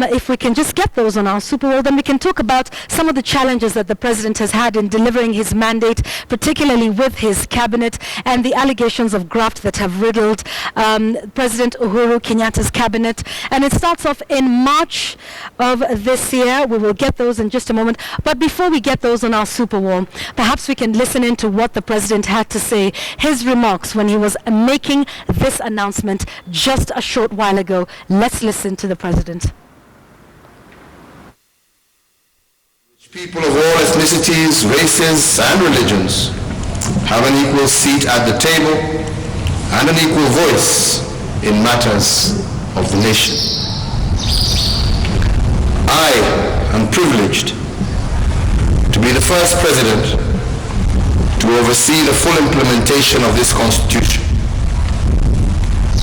if we can just get those on our Super Bowl, then we can talk about some of the challenges that the president has had in delivering his mandate, particularly with his cabinet, and the allegations of graft that have riddled President Uhuru Kenyatta's cabinet. And it starts off in March of this year. We will get those in just a moment. But before we get those on our Super Bowl, perhaps we can listen into what the president had to say, his remarks when he was making this announcement just a short while ago. Let's listen to the president. People of all ethnicities, races, and religions have an equal seat at the table and an equal voice in matters of the nation. I am privileged to be the first president to oversee the full implementation of this Constitution.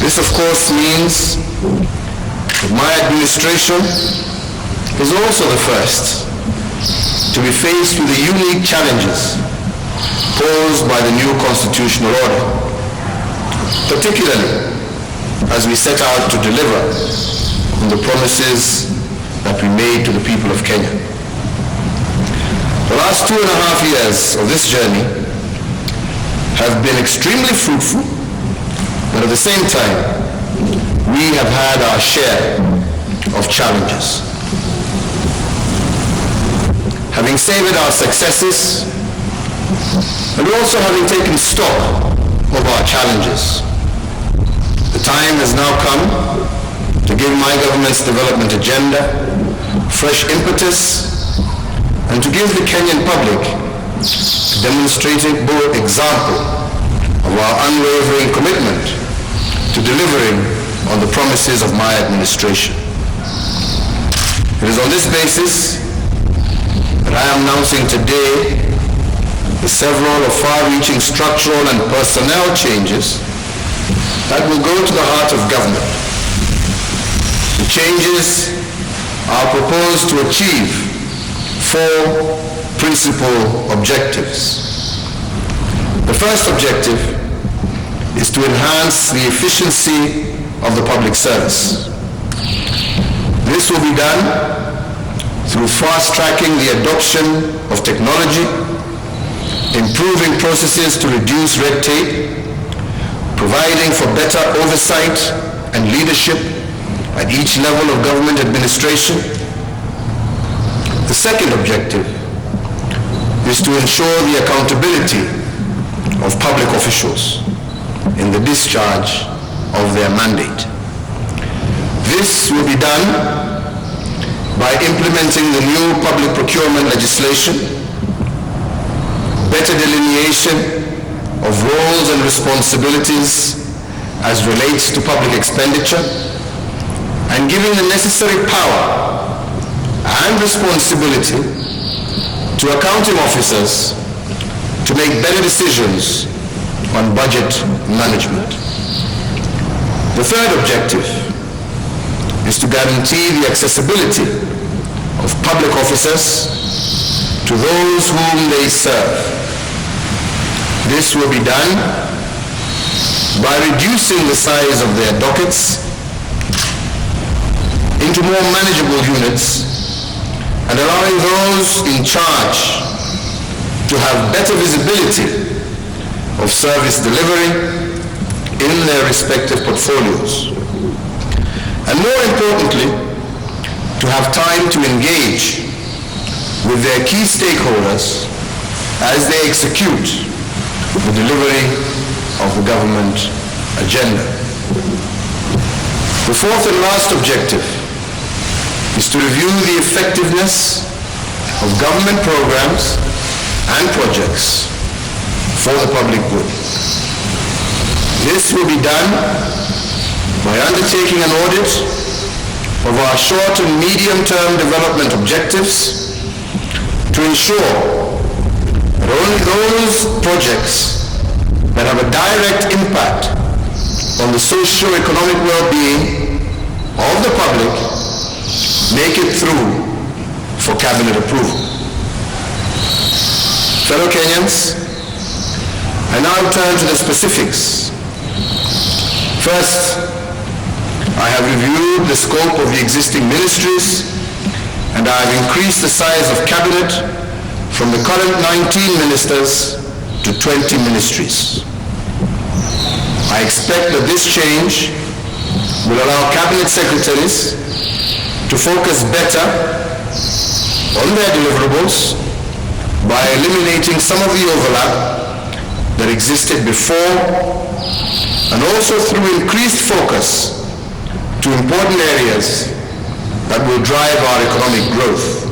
This, of course, means that my administration is also the first to be faced with the unique challenges posed by the new constitutional order, particularly as we set out to deliver on the promises that we made to the people of Kenya. The last 2.5 years of this journey have been extremely fruitful, but at the same time, we have had our share of challenges. Having savored our successes, and also having taken stock of our challenges, the time has now come to give my government's development agenda fresh impetus and to give the Kenyan public a demonstrative example of our unwavering commitment to delivering on the promises of my administration. It is on this basis that I am announcing today the several or far-reaching structural and personnel changes that will go to the heart of government. The changes are proposed to achieve 4 principal objectives. The first objective is to enhance the efficiency of the public service. This will be done through fast-tracking the adoption of technology, improving processes to reduce red tape, providing for better oversight and leadership at each level of government administration. The second objective is to ensure the accountability of public officials in the discharge of their mandate. This will be done by implementing the new public procurement legislation, better delineation of roles and responsibilities as relates to public expenditure, and giving the necessary power and responsibility to accounting officers to make better decisions on budget management. The third objective is to guarantee the accessibility of public officers to those whom they serve. This will be done by reducing the size of their dockets into more manageable units and allowing those in charge to have better visibility of service delivery in their respective portfolios. And more importantly, to have time to engage with their key stakeholders as they execute the delivery of the government agenda. The fourth and last objective is to review the effectiveness of government programs and projects for the public good. This will be done by undertaking an audit of our short and medium-term development objectives to ensure that only those projects that have a direct impact on the socio-economic well-being of the public make it through for cabinet approval. Fellow Kenyans, I now turn to the specifics. First, I have reviewed the scope of the existing ministries, and I have increased the size of cabinet from the current 19 ministers to 20 ministries. I expect that this change will allow cabinet secretaries to focus better on their deliverables by eliminating some of the overlap that existed before, and also through increased focus to important areas that will drive our economic growth.